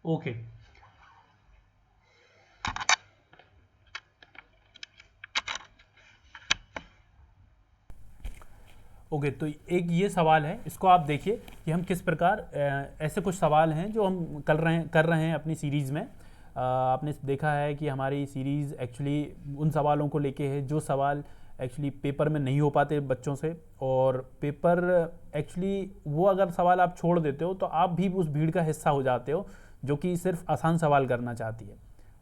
Okay okay तो एक ये सवाल है, इसको आप देखिए कि हम किस प्रकार ऐसे कुछ सवाल हैं जो हम कर रहे हैं अपनी सीरीज़ में। आपने देखा है कि हमारी सीरीज़ एक्चुअली उन सवालों को लेके है जो सवाल एक्चुअली पेपर में नहीं हो पाते बच्चों से, और पेपर एक्चुअली वो अगर सवाल आप छोड़ देते हो तो आप भी उस भीड़ का हिस्सा हो जाते हो जो कि सिर्फ आसान सवाल करना चाहती है।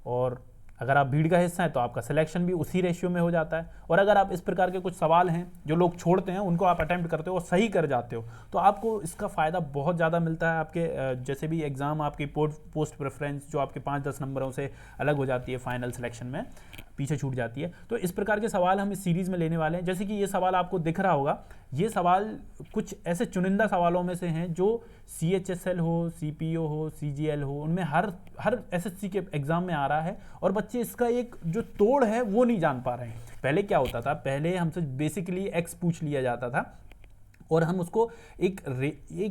और अगर आप भीड़ का हिस्सा हैं तो आपका सिलेक्शन भी उसी रेशियो में हो जाता है। और अगर आप इस प्रकार के कुछ सवाल हैं जो लोग छोड़ते हैं उनको आप अटेम्प्ट करते हो और सही कर जाते हो तो आपको इसका फ़ायदा बहुत ज़्यादा मिलता है। आपके जैसे भी एग्ज़ाम आपकी पोस्ट प्रेफरेंस जो आपके 5-10 नंबरों से अलग हो जाती है फाइनल सिलेक्शन में, पीछे छूट जाती है। तो इस प्रकार के सवाल हम इस सीरीज़ में लेने वाले हैं। जैसे कि ये सवाल आपको दिख रहा होगा, ये सवाल कुछ ऐसे चुनिंदा सवालों में से हैं जो CHSL हो, CPO हो, CGL हो, उनमें हर SSC के एग्ज़ाम में आ रहा है और बच्चे इसका एक जो तोड़ है वो नहीं जान पा रहे हैं। पहले क्या होता था, पहले हमसे बेसिकली एक्स पूछ लिया जाता था और हम उसको एक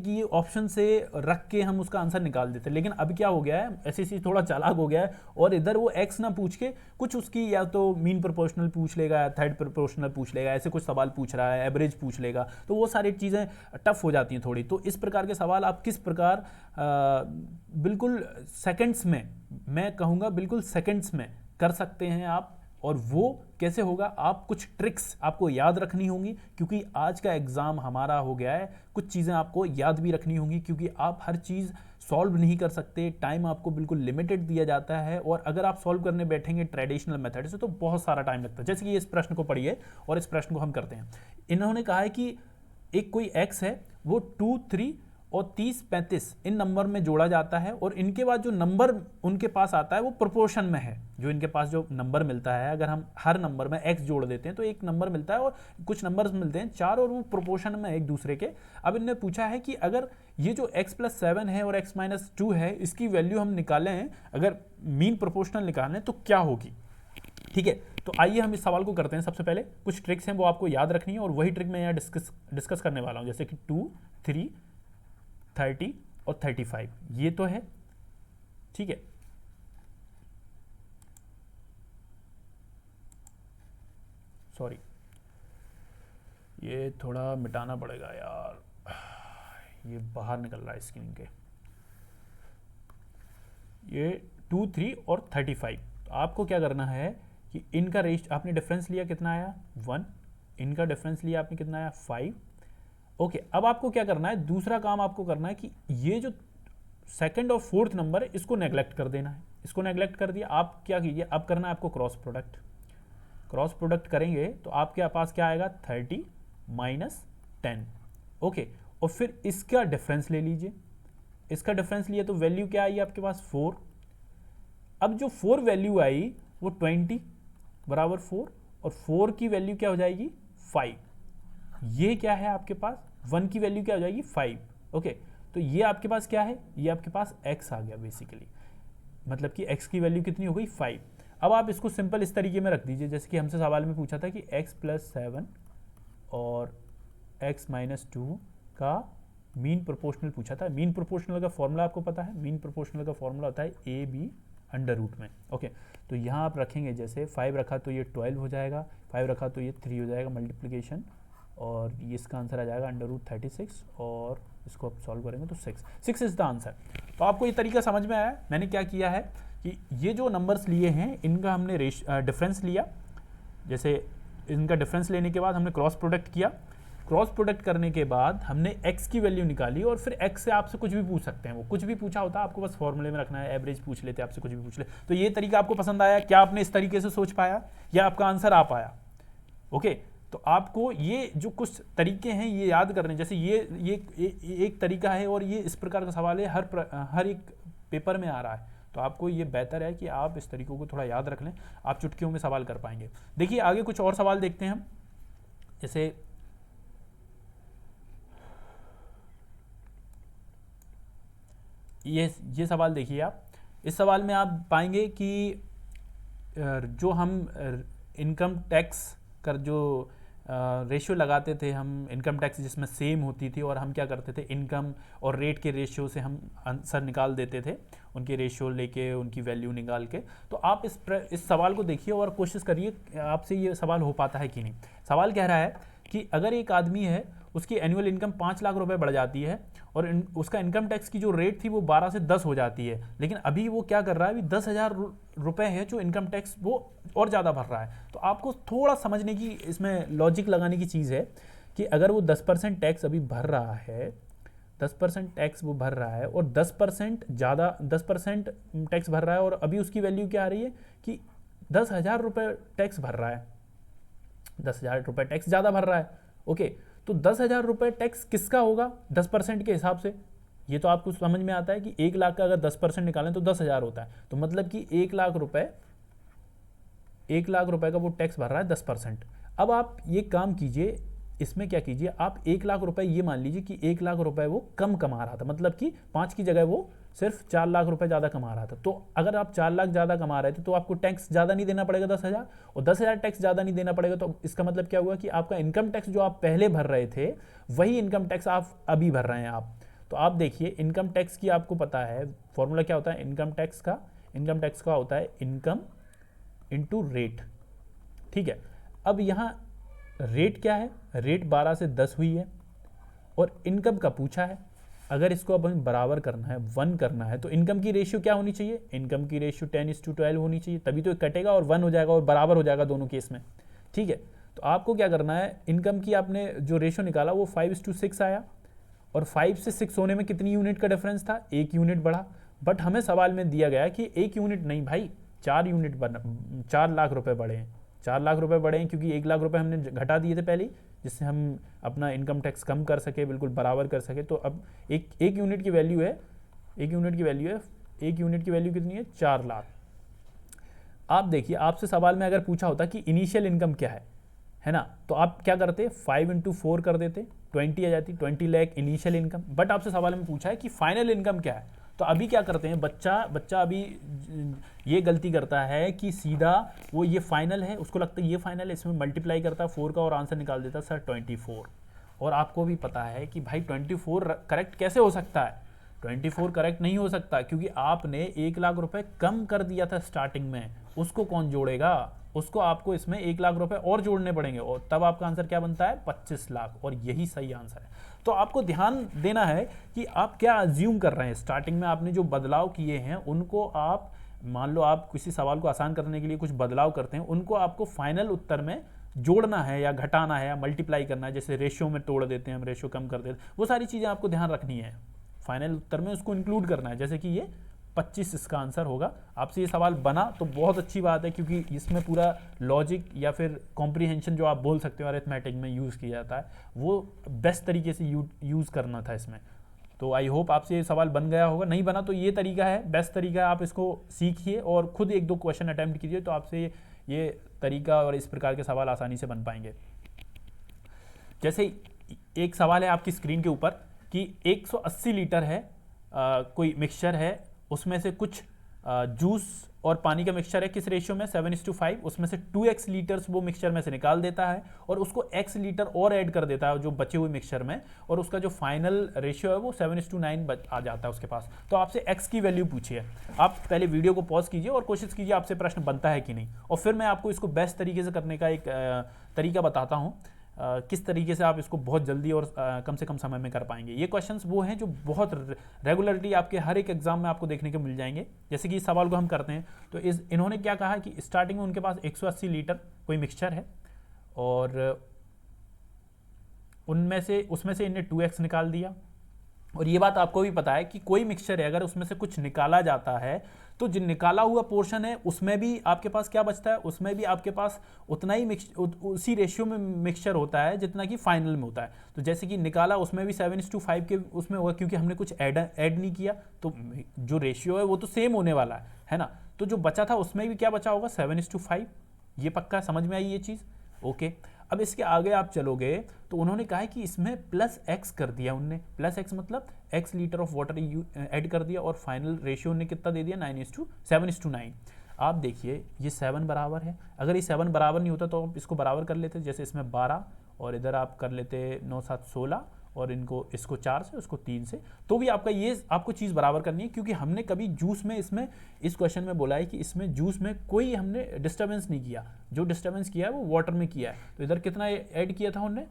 ये ऑप्शन से रख के हम उसका आंसर निकाल देते। लेकिन अब क्या हो गया है, एसएससी थोड़ा चालाक हो गया है और इधर वो एक्स ना पूछ के कुछ उसकी या तो मीन प्रोपोर्शनल पूछ लेगा या थर्ड प्रोपोर्शनल पूछ लेगा, ऐसे कुछ सवाल पूछ रहा है, एवरेज पूछ लेगा, तो वो सारी चीज़ें टफ हो जाती हैं थोड़ी। तो इस प्रकार के सवाल आप किस प्रकार बिल्कुल सेकंड्स में, मैं कहूँगा बिल्कुल सेकंड्स में कर सकते हैं आप। और वो कैसे होगा, आप कुछ ट्रिक्स आपको याद रखनी होंगी क्योंकि आज का एग्ज़ाम हमारा हो गया है। कुछ चीज़ें आपको याद भी रखनी होंगी क्योंकि आप हर चीज़ सॉल्व नहीं कर सकते, टाइम आपको बिल्कुल लिमिटेड दिया जाता है। और अगर आप सॉल्व करने बैठेंगे ट्रेडिशनल मेथड से तो बहुत सारा टाइम लगता है। जैसे कि इस प्रश्न को पढ़िए और इस प्रश्न को हम करते हैं। इन्होंने कहा है कि एक कोई एक्स है, वो 2, 3 और 30, 35 इन नंबर में जोड़ा जाता है और इनके बाद जो नंबर उनके पास आता है वो प्रोपोर्शन में है। जो इनके पास जो नंबर मिलता है, अगर हम हर नंबर में x जोड़ देते हैं तो एक नंबर मिलता है और कुछ नंबर्स मिलते हैं 4 और वो प्रोपोर्शन में एक दूसरे के। अब इनने पूछा है कि अगर ये जो x+7 है और x-2 है, इसकी वैल्यू हम निकालें, अगर मीन प्रोपोर्शनल निकालें तो क्या होगी। ठीक है, तो आइए हम इस सवाल को करते हैं। सबसे पहले कुछ ट्रिक्स हैं वो आपको याद रखनी है और वही ट्रिक मैं यहाँ डिस्कस करने वाला हूँ। जैसे कि 2, 3, 30 और 35 ये तो है। ठीक है, सॉरी ये थोड़ा मिटाना पड़ेगा यार, ये बाहर निकल रहा है स्क्रीन के। ये 2, 3 और 35, तो आपको क्या करना है कि इनका आपने डिफरेंस लिया, कितना आया 1, इनका डिफरेंस लिया आपने, कितना आया 5। ओके, अब आपको क्या करना है, दूसरा काम आपको करना है कि ये जो सेकंड और फोर्थ नंबर है इसको नेग्लेक्ट कर देना है। इसको नेग्लेक्ट कर दिया, आप क्या कीजिए, अब करना है आपको क्रॉस प्रोडक्ट। क्रॉस प्रोडक्ट करेंगे तो आपके पास क्या आएगा 30 - 10। ओके, और फिर इसका डिफरेंस ले लीजिए। इसका डिफरेंस लिया तो वैल्यू क्या आई आपके पास 4। अब जो 4 वैल्यू आई वो 20 बराबर 4 और 4 की वैल्यू क्या हो जाएगी 5। ये क्या है आपके पास 1 की वैल्यू क्या हो जाएगी 5। ओके, तो ये आपके पास क्या है, ये आपके पास x आ गया बेसिकली, मतलब कि x की वैल्यू कितनी हो गई 5। अब आप इसको सिंपल इस तरीके में रख दीजिए जैसे कि हमसे सवाल में पूछा था कि x+7 और x-2 का मीन प्रोपोर्शनल पूछा था। मीन प्रोपोर्शनल का फॉर्मूला आपको पता है, मीन प्रोपोर्शनल का फॉर्मूला होता है AB अंडर रूट में। ओके, तो यहाँ आप रखेंगे, जैसे 5 रखा तो ये 12 हो जाएगा, 5 रखा तो ये 3 हो जाएगा मल्टीप्लिकेशन, और ये इसका आंसर आ जाएगा अंडर रूट 36, और इसको आप सॉल्व करेंगे तो 6 इज़ द आंसर। तो आपको ये तरीका समझ में आया। मैंने क्या किया है कि ये जो नंबर्स लिए हैं इनका हमने डिफरेंस लिया। जैसे इनका डिफरेंस लेने के बाद हमने क्रॉस प्रोडक्ट किया। क्रॉस प्रोडक्ट करने के बाद हमने x की वैल्यू निकाली और फिर x से आपसे कुछ भी पूछ सकते हैं। वो कुछ भी पूछा होता है आपको बस फॉर्मूले में रखना है, एवरेज पूछ लेते, आपसे कुछ भी पूछ ले। तो ये तरीका आपको पसंद आया? क्या आपने इस तरीके से सोच पाया या आपका आंसर आ पाया? ओके, तो आपको ये जो कुछ तरीके हैं ये याद करने, जैसे ये एक तरीका है और ये इस प्रकार का सवाल है हर एक पेपर में आ रहा है। तो आपको ये बेहतर है कि आप इस तरीकों को थोड़ा याद रख लें, आप चुटकियों में सवाल कर पाएंगे। देखिए आगे कुछ और सवाल देखते हैं हम। जैसे ये सवाल देखिए आप। इस सवाल में आप पाएंगे कि जो हम इनकम टैक्स कर जो रेशियो लगाते थे हम इनकम टैक्स जिसमें सेम होती थी, और हम क्या करते थे इनकम और रेट के रेशियो से हम आंसर निकाल देते थे, उनके रेशियो लेके उनकी वैल्यू निकाल के। तो आप इस सवाल को देखिए और कोशिश करिए आपसे ये सवाल हो पाता है कि नहीं। सवाल कह रहा है कि अगर एक आदमी है, उसकी एनुअल इनकम 5 लाख रुपए बढ़ जाती है और उसका इनकम टैक्स की जो रेट थी वो 12 से 10 हो जाती है, लेकिन अभी वो क्या कर रहा है, अभी 10,000 रुपए है जो इनकम टैक्स वो और ज़्यादा भर रहा है। तो आपको थोड़ा समझने की, इसमें लॉजिक लगाने की चीज़ है कि अगर वो 10% टैक्स अभी भर रहा है, 10% टैक्स वो भर रहा है और 10% ज़्यादा 10% टैक्स भर रहा है, और अभी उसकी वैल्यू क्या आ रही है कि 10,000 रुपये टैक्स भर रहा है, 10,000 रुपये टैक्स ज़्यादा भर रहा है। ओके, तो 10,000 रुपये टैक्स किसका होगा 10% के हिसाब से? ये तो आपको समझ में आता है कि 1 लाख का अगर 10% निकालें तो 10,000 होता है, तो मतलब कि 1 लाख रुपए का वो टैक्स भर रहा है 10%। अब आप ये काम कीजिए, इसमें क्या कीजिए, आप 1 लाख रुपए ये मान लीजिए कि 1 लाख रुपए वो कम कमा रहा था, मतलब कि 5 की जगह वो सिर्फ 4 लाख रुपए ज़्यादा कमा रहा था। तो अगर आप 4 लाख ज़्यादा कमा रहे थे तो आपको टैक्स ज़्यादा नहीं देना पड़ेगा 10,000, और 10,000 टैक्स ज़्यादा नहीं देना पड़ेगा, तो इसका मतलब क्या हुआ कि आपका इनकम टैक्स जो आप पहले भर रहे थे वही इनकम टैक्स आप अभी भर रहे हैं आप। तो आप देखिए इनकम टैक्स की आपको पता है फॉर्मूला क्या होता है इनकम टैक्स का होता है इनकम इंटू रेट। ठीक है, अब यहाँ रेट क्या है, रेट 12 से 10 हुई है और इनकम का पूछा है। अगर इसको अब हमें बराबर करना है, 1 करना है, तो इनकम की रेशियो क्या होनी चाहिए, इनकम की रेशियो 10:12 होनी चाहिए, तभी तो कटेगा और 1 हो जाएगा और बराबर हो जाएगा दोनों केस में। ठीक है, तो आपको क्या करना है, इनकम की आपने जो रेशियो निकाला वो 5:6 आया, और 5 से 6 होने में कितनी यूनिट का डिफरेंस था, 1 यूनिट बढ़ा। बट हमें सवाल में दिया गया कि 1 यूनिट नहीं भाई, 4 यूनिट बना, 4 लाख रुपए बढ़े हैं, 4 लाख रुपए बढ़े हैं, क्योंकि 1 लाख रुपए हमने घटा दिए थे पहले, जिससे हम अपना इनकम टैक्स कम कर सके, बिल्कुल बराबर कर सके। तो अब एक यूनिट की वैल्यू है, एक यूनिट की वैल्यू कितनी है, 4 लाख। आप देखिए, आपसे सवाल में अगर पूछा होता कि इनिशियल इनकम क्या है ना, तो आप क्या करते, 5 × 4 कर देते, 20 आ जाती, 20 लाख इनिशियल इनकम। बट आपसे सवाल में पूछा है कि फाइनल इनकम क्या है, तो अभी क्या करते हैं, बच्चा अभी ये गलती करता है कि सीधा वो ये फाइनल है, उसको लगता है ये फाइनल है, इसमें मल्टीप्लाई करता है 4 का और आंसर निकाल देता है सर 24। और आपको भी पता है कि भाई 24 करेक्ट कैसे हो सकता है, 24 करेक्ट नहीं हो सकता, क्योंकि आपने 1 लाख रुपए कम कर दिया था स्टार्टिंग में, उसको कौन जोड़ेगा, उसको आपको इसमें 1 लाख रुपए और जोड़ने पड़ेंगे, और तब आपका आंसर क्या बनता है, 25 लाख, और यही सही आंसर है। तो आपको ध्यान देना है कि आप क्या अज्यूम कर रहे हैं, स्टार्टिंग में आपने जो बदलाव किए हैं उनको आप, मान लो आप किसी सवाल को आसान करने के लिए कुछ बदलाव करते हैं, उनको आपको फाइनल उत्तर में जोड़ना है या घटाना है या मल्टीप्लाई करना है, जैसे रेशियो में तोड़ देते हैं हम, रेशियो कम कर देते हैं, वो सारी चीज़ें आपको ध्यान रखनी है, फाइनल उत्तर में उसको इंक्लूड करना है। जैसे कि ये 25 इसका आंसर होगा। आपसे ये सवाल बना तो बहुत अच्छी बात है, क्योंकि इसमें पूरा लॉजिक या फिर कॉम्प्रीहेंशन जो आप बोल सकते हो अरिथमेटिक में यूज़ किया जाता है, वो बेस्ट तरीके से यूज़ करना था इसमें। तो आई होप आपसे ये सवाल बन गया होगा, नहीं बना तो ये तरीका है, बेस्ट तरीका है, आप इसको सीखिए और खुद 1-2 क्वेश्चन अटैम्प्ट कीजिए, तो आपसे ये तरीका और इस प्रकार के सवाल आसानी से बन पाएंगे। जैसे एक सवाल है आपकी स्क्रीन के ऊपर कि 180 लीटर है कोई मिक्सचर है, उसमें से कुछ जूस और पानी का मिक्सचर है, किस रेशियो में, 7:5, उसमें से 2x लीटर्स वो मिक्सचर में से निकाल देता है और उसको x लीटर और ऐड कर देता है जो बचे हुए मिक्सचर में, और उसका जो फाइनल रेशियो है वो 7:9 आ जाता है उसके पास। तो आपसे x की वैल्यू पूछिए। आप पहले वीडियो को पॉज कीजिए और कोशिश कीजिए आपसे प्रश्न बनता है कि नहीं, और फिर मैं आपको इसको बेस्ट तरीके से करने का एक तरीका बताता हूँ, किस तरीके से आप इसको बहुत जल्दी और कम से कम समय में कर पाएंगे। ये क्वेश्चंस वो हैं जो बहुत रेगुलरली आपके हर एक एग्जाम में आपको देखने को मिल जाएंगे। जैसे कि इस सवाल को हम करते हैं, तो इन्होंने क्या कहा कि स्टार्टिंग में उनके पास 180 लीटर कोई मिक्सचर है और उसमें से इन्हें 2x निकाल दिया। और ये बात आपको भी पता है कि कोई मिक्सचर है, अगर उसमें से कुछ निकाला जाता है तो जो निकाला हुआ पोर्शन है उसमें भी आपके पास क्या बचता है, उसमें भी आपके पास उतना ही उसी रेशियो में मिक्सचर होता है जितना कि फाइनल में होता है। तो जैसे कि निकाला उसमें भी 7:5 के उसमें होगा, क्योंकि हमने कुछ ऐड नहीं किया, तो जो रेशियो है वो तो सेम होने वाला है ना। तो जो बचा था उसमें भी क्या बचा होगा, 7:5। ये पक्का समझ में आई ये चीज़, ओके। अब इसके आगे आप चलोगे तो उन्होंने कहा है कि इसमें +x कर दिया, उनने +x मतलब x litre of water add कर दिया, और फाइनल रेशियो ने कितना दे दिया, 7:9। आप देखिए ये 7 बराबर है, अगर ये 7 बराबर नहीं होता तो आप इसको बराबर कर लेते, जैसे इसमें 12 और इधर आप कर लेते 9 7 16 और इसको 4 से उसको 3 से, तो भी आपका ये आपको चीज़ बराबर करनी है, क्योंकि हमने कभी जूस में इसमें इस क्वेश्चन में बोला है कि इसमें जूस में कोई हमने डिस्टर्बेंस नहीं किया, जो डिस्टर्बेंस किया है वो वाटर में किया है। तो इधर कितना ऐड किया था उन्होंने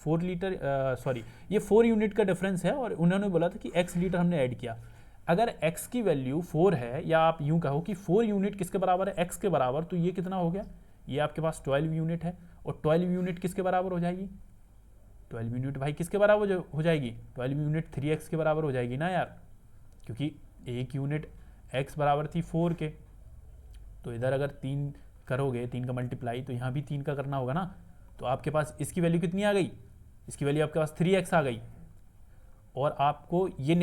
4 लीटर, सॉरी ये 4 यूनिट का डिफरेंस है, और उन्होंने बोला था कि x लीटर हमने ऐड किया। अगर x की वैल्यू 4 है, या आप यूं कहो कि 4 यूनिट किसके बराबर है, x के बराबर, तो ये कितना हो गया, ये आपके पास 12 यूनिट है, और 12 यूनिट किसके बराबर हो जाएगी, 12 यूनिट भाई किसके बराबर हो जाएगी, 12 यूनिट 3x के बराबर हो जाएगी ना यार, क्योंकि एक यूनिट x बराबर थी 4 के, तो इधर अगर 3 करोगे, 3 का मल्टीप्लाई, तो यहाँ भी 3 का करना होगा ना, तो आपके पास इसकी वैल्यू कितनी आ गई, इसकी वैल्यू आपके पास 3x आ गई। और आपको ये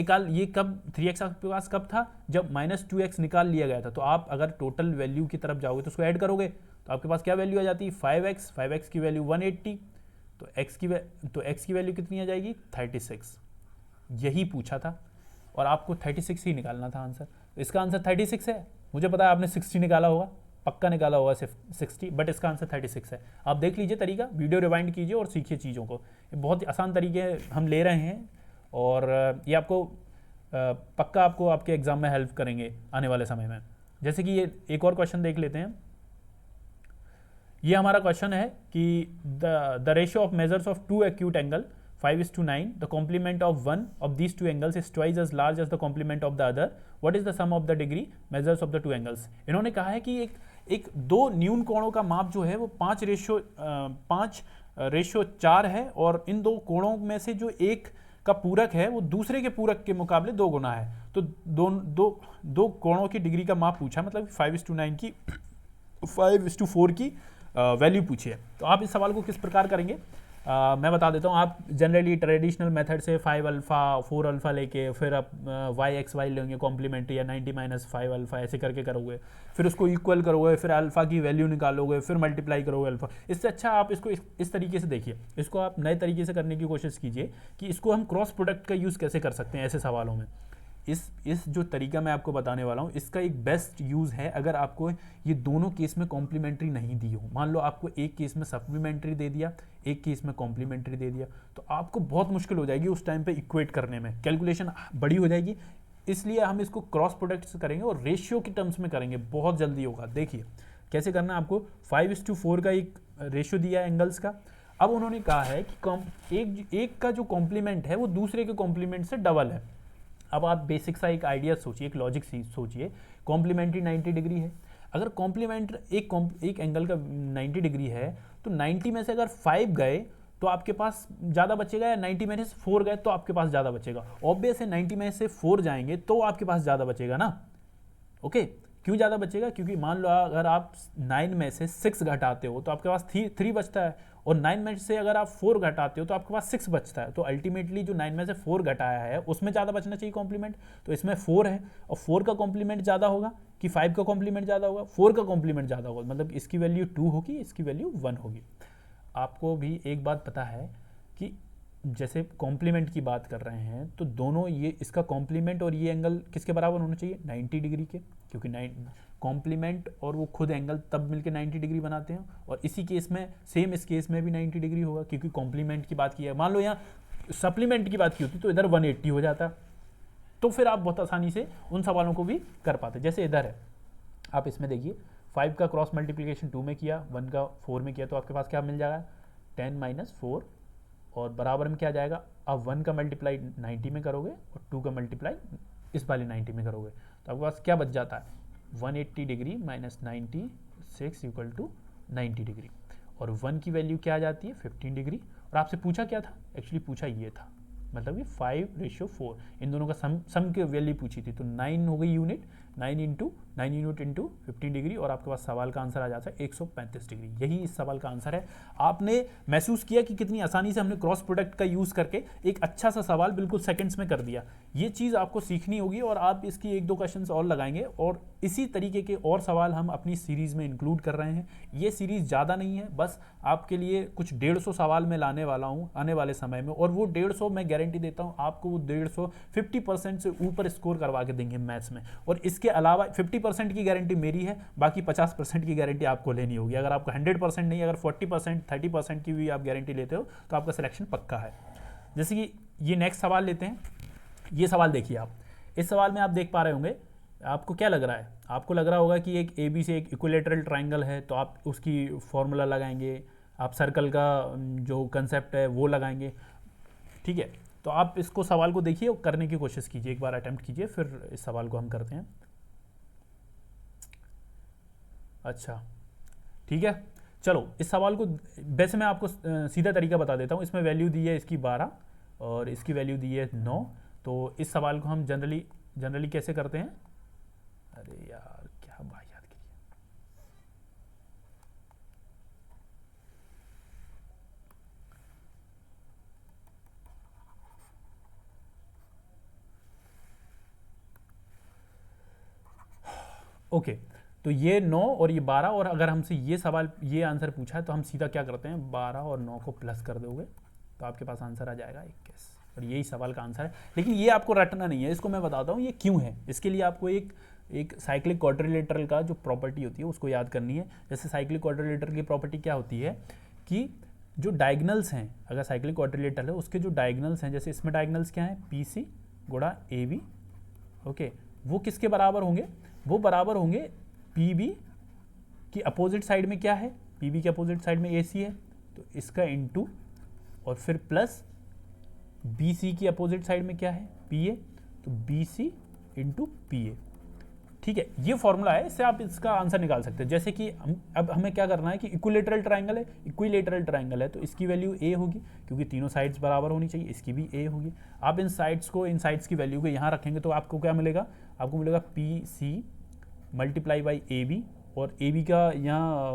कब 3x आपके पास कब था, जब -2x निकाल लिया गया था। तो आप अगर टोटल वैल्यू की तरफ जाओगे तो उसको ऐड करोगे तो आपके पास क्या वैल्यू आ जाती है, 5x की वैल्यू 180, तो x की वैल्यू कितनी आ जाएगी 36। यही पूछा था और आपको 36 ही निकालना था आंसर। तो इसका आंसर 36 है, मुझे पता है आपने 60 निकाला होगा, पक्का निकाला होगा सिर्फ 60, बट इसका आंसर 36 है। आप देख लीजिए तरीका, वीडियो रिवाइंड कीजिए और सीखिए चीज़ों को, ये बहुत ही आसान तरीके हम ले रहे हैं, और ये आपको पक्का आपको आपके एग्जाम में हेल्प करेंगे आने वाले समय में। जैसे कि ये एक और क्वेश्चन देख लेते हैं। ये हमारा क्वेश्चन है कि the ratio of measures of 2 acute angle 5:9, the complement of one of these 2 angles is twice as large as the complement of the other, what is the sum of the degree measures of the 2 angles. इन्होंने कहा है कि एक दो न्यून कोणों का माप जो है वो 5:4 है, और इन दो कोणों में से जो एक का पूरक है वो दूसरे के पूरक के मुकाबले 2 गुना है। तो दो कोणों की डिग्री का माप पूछा, मतलब 5:9 की 5:4 की वैल्यू पूछी है। तो आप इस सवाल को किस प्रकार करेंगे, मैं बता देता हूँ। आप जनरली ट्रेडिशनल मेथड से 5 अल्फा 4 अल्फा लेके फिर आप y लेंगे कॉम्प्लीमेंट्री, या 90 - 5 अल्फा ऐसे करके करोगे, फिर उसको इक्वल करोगे, फिर अल्फा की वैल्यू निकालोगे, फिर मल्टीप्लाई करोगे अल्फा। इससे अच्छा आप इसको इस तरीके से देखिए, इसको आप नए तरीके से करने की कोशिश कीजिए कि इसको हम क्रॉस प्रोडक्ट का यूज़ कैसे कर सकते हैं ऐसे सवालों में। इस जो तरीका मैं आपको बताने वाला हूँ, इसका एक बेस्ट यूज़ है अगर आपको ये दोनों केस में कॉम्प्लीमेंट्री नहीं दी हो। मान लो आपको एक केस में सप्लीमेंट्री दे दिया, एक केस में कॉम्प्लीमेंट्री दे दिया, तो आपको बहुत मुश्किल हो जाएगी उस टाइम पे इक्वेट करने में, कैलकुलेशन बड़ी हो जाएगी। इसलिए हम इसको क्रॉस प्रोडक्ट से करेंगे और रेशियो के टर्म्स में करेंगे, बहुत जल्दी होगा। देखिए कैसे करना है आपको। 5:4 का एक रेशियो दिया है एंगल्स का। अब उन्होंने कहा है कि एक का जो कॉम्प्लीमेंट है वो दूसरे के कॉम्प्लीमेंट से डबल है। अब आप बेसिक सा एक आइडिया सोचिए, एक लॉजिक सोचिए। कॉम्प्लीमेंट्री 90 डिग्री है, अगर कॉम्प्लीमेंट एक एंगल का 90 डिग्री है, तो 90 में से अगर 5 गए तो आपके पास ज़्यादा बचेगा, या 90 में से 4 गए तो आपके पास ज़्यादा बचेगा। ऑब्वियस है 90 में से 4 जाएंगे तो आपके पास ज़्यादा बचेगा ना। ओके, क्यों ज़्यादा बचेगा, क्योंकि मान लो अगर आप 9 में से 6 घटाते हो तो आपके पास 3 बचता है, और 9 में से अगर आप 4 घटाते हो तो आपके पास 6 बचता है। तो अल्टीमेटली जो 9 में से 4 घटाया है उसमें ज़्यादा बचना चाहिए कॉम्प्लीमेंट। तो इसमें 4 है, और 4 का कॉम्प्लीमेंट ज़्यादा होगा कि 5 का कॉम्प्लीमेंट ज़्यादा होगा, 4 का कॉम्प्लीमेंट ज़्यादा होगा, मतलब इसकी वैल्यू 2 होगी, इसकी वैल्यू 1 होगी। आपको भी एक बात पता है कि जैसे कॉम्प्लीमेंट की बात कर रहे हैं तो दोनों ये इसका कॉम्प्लीमेंट और ये एंगल किसके बराबर होना चाहिए, 90 डिग्री के, क्योंकि कॉम्प्लीमेंट और वो खुद एंगल तब मिलके 90 डिग्री बनाते हैं। और इसी केस में सेम इस केस में भी 90 डिग्री होगा, क्योंकि कॉम्प्लीमेंट की बात की है। मान लो यहाँ सप्लीमेंट की बात की होती तो इधर 180 हो जाता, तो फिर आप बहुत आसानी से उन सवालों को भी कर पाते। जैसे इधर है, आप इसमें देखिए 5 का क्रॉस मल्टीप्लिकेशन 2 में किया, 1 का 4 में किया, तो आपके पास क्या मिल जाएगा 10 - 4, और बराबर में क्या जाएगा, अब 1 का मल्टीप्लाई 90 में करोगे और 2 का मल्टीप्लाई इस वाले 90 में करोगे, तो आपके पास क्या बच जाता है 180 डिग्री - 96 = 90 डिग्री। और 1 की वैल्यू क्या आ जाती है 15 डिग्री। और आपसे पूछा क्या था, एक्चुअली पूछा ये था, मतलब कि 5:4, इन दोनों का सम की वैल्यू पूछी थी। तो 9 हो गई यूनिट, 9 यूनिट इंटू 15 डिग्री, और आपके पास सवाल का आंसर आ जाता है 135 डिग्री। यही इस सवाल का आंसर है। आपने महसूस किया कि कितनी आसानी से हमने क्रॉस प्रोडक्ट का यूज़ करके एक अच्छा सा सवाल बिल्कुल सेकंड्स में कर दिया। ये चीज़ आपको सीखनी होगी, और आप इसकी 1-2 क्वेश्चन और लगाएंगे, और इसी तरीके के और सवाल हम अपनी सीरीज़ में इंक्लूड कर रहे हैं। ये सीरीज़ ज़्यादा नहीं है, बस आपके लिए कुछ 150 सवाल मैं लाने वाला हूँ आने वाले समय में, और वो 150 मैं गारंटी देता हूँ आपको वो 150 से ऊपर स्कोर करवा के देंगे मैथ्स में। और इसके अलावा 50% की गारंटी मेरी है, बाकी 50% की गारंटी आपको लेनी होगी। अगर आपको 100% नहीं, अगर 40% 30% की भी आप गारंटी लेते हो तो आपका सिलेक्शन पक्का है। जैसे कि ये नेक्स्ट सवाल लेते हैं। ये सवाल देखिए आप, इस सवाल में आप देख पा रहे होंगे, आपको क्या लग रहा है? आपको लग रहा होगा कि एक AB से एक इक्विलेटरल ट्राइंगल है, तो आप उसकी फॉर्मूला लगाएंगे, आप सर्कल का जो कंसेप्ट है वो लगाएंगे, ठीक है। तो आप इसको सवाल को देखिए और करने की कोशिश कीजिए, एक बार अटेम्प्ट कीजिए, फिर इस सवाल को हम करते हैं। अच्छा ठीक है, चलो इस सवाल को वैसे मैं आपको सीधा तरीका बता देता हूँ। इसमें वैल्यू दी है इसकी 12 और इसकी वैल्यू दी है 9। तो इस सवाल को हम जनरली कैसे करते हैं? अरे यार क्या बात याद की। ओके, तो ये 9 और ये 12, और अगर हमसे ये सवाल ये आंसर पूछा है तो हम सीधा क्या करते हैं, 12 और 9 को प्लस कर दोगे तो आपके पास आंसर आ जाएगा 21। और यही सवाल का आंसर है। लेकिन ये आपको रटना नहीं है, इसको मैं बताता हूँ ये क्यों है। इसके लिए आपको एक साइक्लिक क्वाड्रिलेटरल का जो प्रॉपर्टी होती है उसको याद करनी है। जैसे साइक्लिक क्वाड्रिलेटरल की प्रॉपर्टी क्या होती है कि जो डायगनल्स हैं, अगर साइक्लिक क्वाड्रिलेटरल है उसके जो डायगनल्स हैं, जैसे इसमें डायगनल्स क्या हैं, PC गुणा AB, ओके, वो किसके बराबर होंगे? वो बराबर होंगे PB की अपोजिट साइड में क्या है, PB के अपोजिट साइड में AC है, तो इसका इनटू, और फिर प्लस BC की अपोजिट साइड में क्या है, PA, तो BC इंटू PA, ठीक है। ये फॉर्मूला है, इससे आप इसका आंसर निकाल सकते हैं। जैसे कि अब हमें क्या करना है कि इक्विलेटरल ट्राइंगल है तो इसकी वैल्यू A होगी, क्योंकि तीनों साइड्स बराबर होनी चाहिए, इसकी भी A होगी। आप इन साइड्स की वैल्यू को यहाँ रखेंगे तो आपको क्या मिलेगा, आपको मिलेगा PC मल्टीप्लाई बाई AB, और AB का यहाँ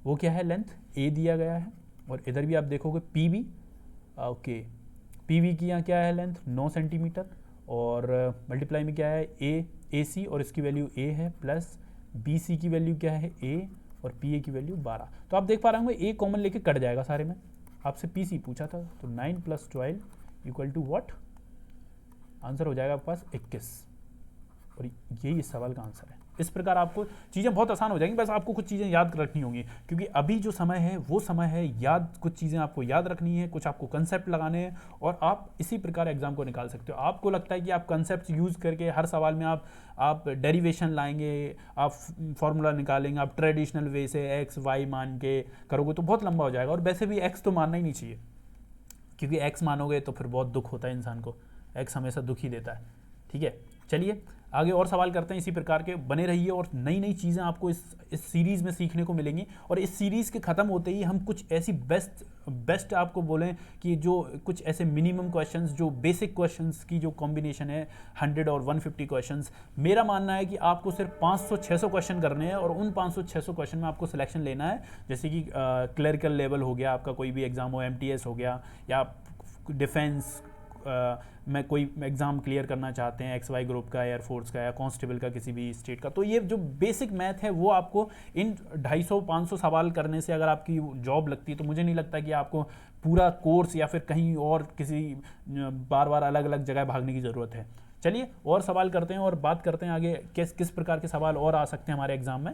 वो क्या है, लेंथ A दिया गया है, और इधर भी आप देखोगे PB, ओके, PB की यहाँ क्या है लेंथ 9 सेंटीमीटर, और मल्टीप्लाई में क्या है AC, और इसकी वैल्यू A है, प्लस BC की वैल्यू क्या है A, और PA की वैल्यू 12। तो आप देख पा रहे होंगे A कॉमन लेके कट जाएगा सारे में। आपसे PC पूछा था, तो 9 + 12 इक्वल टू व्हाट, आंसर हो जाएगा आपके पास 21। और यही इस सवाल का आंसर है। इस प्रकार आपको चीज़ें बहुत आसान हो जाएंगी, बस आपको कुछ चीज़ें याद रखनी होंगी, क्योंकि अभी जो समय है वो समय है याद, कुछ चीज़ें आपको याद रखनी है, कुछ आपको कंसेप्ट लगाने हैं, और आप इसी प्रकार एग्जाम को निकाल सकते हो। आपको लगता है कि आप कंसेप्ट यूज़ करके हर सवाल में आप डेरिवेशन लाएंगे, आप फॉर्मूला निकालेंगे, आप ट्रेडिशनल वे से एक्स वाई मान के करोगे तो बहुत लंबा हो जाएगा। और वैसे भी एक्स तो मानना ही नहीं चाहिए, क्योंकि एक्स मानोगे तो फिर बहुत दुख होता है इंसान को, एक्स हमेशा दुख ही देता है, ठीक है। चलिए आगे और सवाल करते हैं इसी प्रकार के, बने रहिए और नई नई चीज़ें आपको इस सीरीज़ में सीखने को मिलेंगी। और इस सीरीज़ के ख़त्म होते ही हम कुछ ऐसी बेस्ट आपको बोलें कि जो कुछ ऐसे मिनिमम क्वेश्चंस, जो बेसिक क्वेश्चंस की जो कॉम्बिनेशन है 100 और 150 क्वेश्चंस, मेरा मानना है कि आपको सिर्फ 500-600 क्वेश्चन करने हैं, और उन 500-600 क्वेश्चन में आपको सिलेक्शन लेना है। जैसे कि क्लरिकल लेवल हो गया, आपका कोई भी एग्ज़ाम हो, MTS हो गया, या डिफेंस में कोई एग्ज़ाम क्लियर करना चाहते हैं, XY ग्रुप का, एयरफोर्स का, या कांस्टेबल का, किसी भी स्टेट का, तो ये जो बेसिक मैथ है वो आपको इन 250-500 सवाल करने से अगर आपकी जॉब लगती है, तो मुझे नहीं लगता कि आपको पूरा कोर्स या फिर कहीं और किसी बार बार अलग अलग जगह भागने की ज़रूरत है। चलिए और सवाल करते हैं और बात करते हैं आगे किस प्रकार के सवाल और आ सकते हैं हमारे एग्ज़ाम में।